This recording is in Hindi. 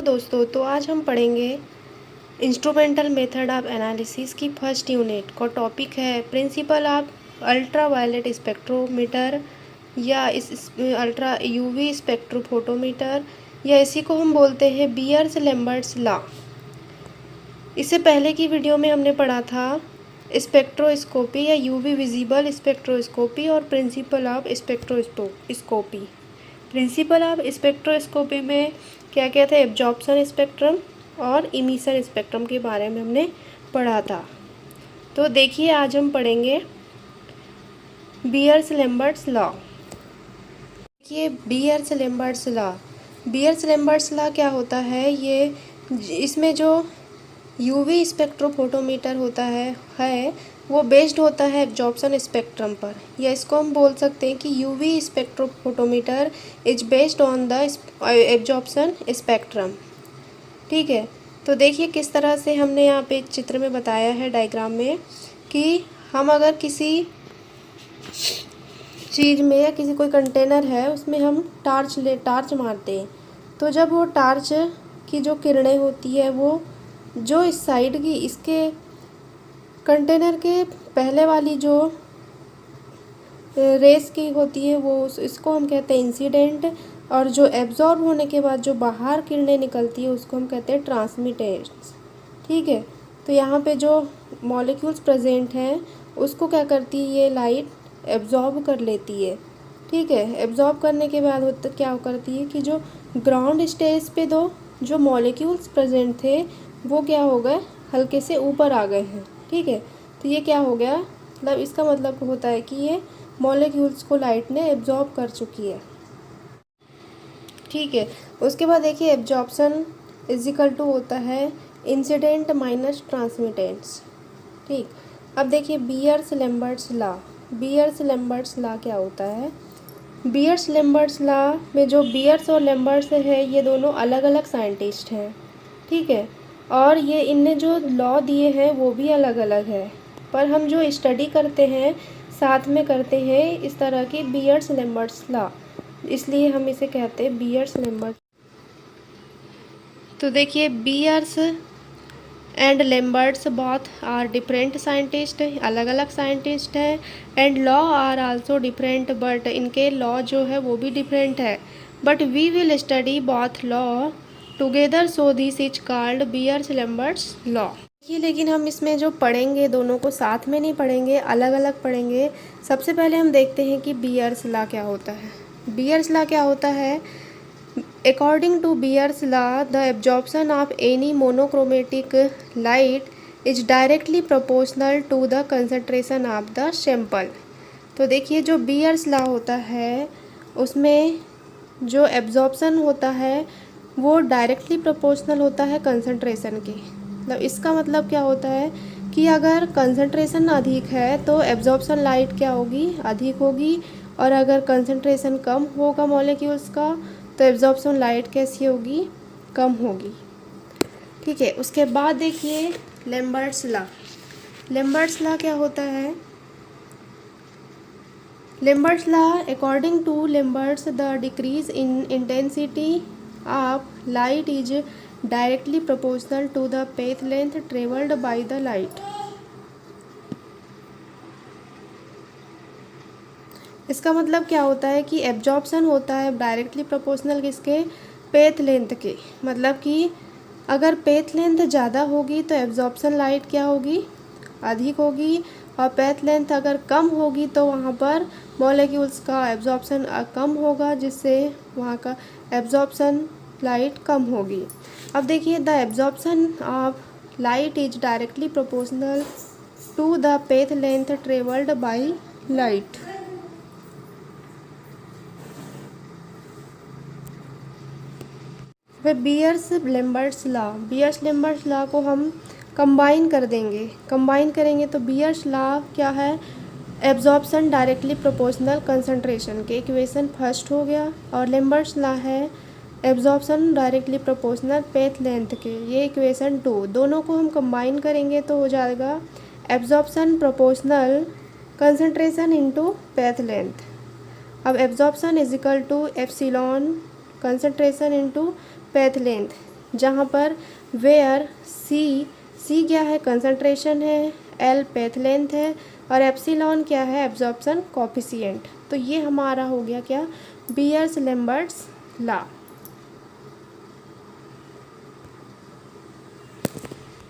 दोस्तों, तो आज हम पढ़ेंगे इंस्ट्रूमेंटल मेथड ऑफ एनालिसिस की फर्स्ट यूनिट का टॉपिक है principle of ultraviolet spectrometer या इस अल्ट्रा यूवी स्पेक्ट्रोफोटोमीटर या इसी को हम बोलते हैं बियर्स लैम्बर्ट्स लॉ। इससे पहले की वीडियो में हमने पढ़ा था स्पेक्ट्रोस्कोपी या यूवी विजिबल स्पेक्ट्रोस्कोपी और principle of spectroscopy. Principle of spectroscopy में क्या क्या था, एब्जॉर्प्शन स्पेक्ट्रम और इमिशन स्पेक्ट्रम के बारे में हमने पढ़ा था। तो देखिए आज हम पढ़ेंगे बियर्स लैम्बर्ट्स लॉ। देखिए Beer's Lambert's law, Beer's Lambert's law क्या होता है, ये इसमें जो यूवी स्पेक्ट्रोफोटोमीटर होता है वो बेस्ड होता है एब्जॉर्प्शन स्पेक्ट्रम पर, या इसको हम बोल सकते हैं कि UV spectrophotometer is based on the absorption spectrum. ठीक है, तो देखिए किस तरह से हमने यहाँ पे चित्र में बताया है डायग्राम में कि हम अगर किसी चीज़ में या किसी कोई कंटेनर है उसमें हम टार्च मारते हैं, तो जब वो टार्च की जो किरणें होती है वो जो इस साइड की इसके कंटेनर के पहले वाली जो रेस की होती है वो इसको हम कहते हैं इंसिडेंट, और जो एब्जॉर्ब होने के बाद जो बाहर किरणें निकलती है उसको हम कहते हैं ट्रांसमिटेंस। ठीक है, तो यहाँ पे जो मॉलिक्यूल्स प्रेजेंट हैं उसको क्या करती है, ये लाइट एब्जॉर्ब कर लेती है। ठीक है, एब्जॉर्ब करने के बाद क्या करती है कि जो ग्राउंड स्टेज पे दो जो मॉलिक्यूल्स प्रेजेंट थे वो क्या हो गए, हल्के से ऊपर आ गए हैं। ठीक है, तो ये क्या हो गया, मतलब इसका मतलब होता है कि ये मॉलिक्यूल्स को लाइट ने एब्जॉर्ब कर चुकी है। ठीक है, उसके बाद देखिए एब्जॉर्प्शन इजिकल टू होता है इंसिडेंट माइनस ट्रांसमिटेंस। ठीक, अब देखिए Beer's Lambert's law. Beer's Lambert's law क्या होता है, बियर्स लैम्बर्ट्स लॉ में जो बियर्स और लैम्बर्ट्स है ये दोनों अलग अलग साइंटिस्ट हैं। ठीक है, और ये इनने जो लॉ दिए हैं वो भी अलग अलग है, पर हम जो स्टडी करते हैं साथ में करते हैं इस तरह की बियर्स लैम्बर्ट्स लॉ, इसलिए हम इसे कहते हैं बियर्स लैम्बर्ट्स। तो देखिए Beer's and Lambert's both are different scientist, अलग अलग साइंटिस्ट हैं, and law are also different, but इनके लॉ जो है वो भी डिफरेंट है, but we will study both law together, so this is called Beer's Lambert's law. ये लेकिन हम इसमें जो पढ़ेंगे दोनों को साथ में नहीं पढ़ेंगे, अलग अलग पढ़ेंगे। सबसे पहले हम देखते हैं कि बियर्स लॉ क्या होता है। बियर्स लॉ क्या होता है, according to Beer's law the absorption of any monochromatic light is directly proportional to the concentration of the sample. तो देखिए जो बियर्स लॉ होता है उसमें जो एब्जॉर्प्शन होता है वो डायरेक्टली प्रोपोर्शनल होता है कंसंट्रेशन के। मतलब इसका मतलब क्या होता है कि अगर कंसंट्रेशन अधिक है तो एब्जॉर्प्शन लाइट क्या होगी, अधिक होगी, और अगर कंसंट्रेशन कम होगा मॉलिक्यूल्स का तो एब्जॉर्प्शन लाइट कैसी होगी, कम होगी। ठीक है, उसके बाद देखिए लैम्बर्ट्स लॉ। लैम्बर्ट्स लॉ क्या होता है, Lambert's law according to Lambert's the decrease in intensity of light is directly proportional to the path length travelled by the light. इसका मतलब क्या होता है कि एब्जॉर्प्शन होता है डायरेक्टली प्रोपोर्शनल किसके, पेथ लेंथ के। मतलब कि अगर पेथ लेंथ ज़्यादा होगी तो एब्जॉर्प्शन लाइट क्या होगी, अधिक होगी, और पेथ लेंथ अगर कम होगी तो वहाँ पर मॉलिक्यूल्स का एब्जॉर्प्शन कम होगा, जिससे वहाँ का एब्जॉर्प्शन लाइट कम होगी। अब देखिए the absorption of light is directly proportional to the path length travelled by light. वे Beer's Lambert's law, Beer's Lambert's law को हम कंबाइन कर देंगे, कंबाइन करेंगे तो बियर्स लॉ क्या है, एब्जॉर्प्शन डायरेक्टली प्रोपोर्शनल कंसंट्रेशन के, इक्वेशन फर्स्ट हो गया, और लैम्बर्ट्स लॉ है absorption directly proportional faith length के, ये इक्वेशन 2। दोनों को हम कंबाइन करेंगे तो हो जाएगा absorption proportional concentration into path length. अब absorption is equal to epsilon concentration into path length, जहाँ पर वेयर सी क्या है, कंसंट्रेशन है, एल पेथ लेंथ है और एप्सिलॉन क्या है, एब्जॉर्प्शन कोफिशिएंट। तो ये हमारा हो गया क्या, बियर्स लैम्बर्ट्स लॉ।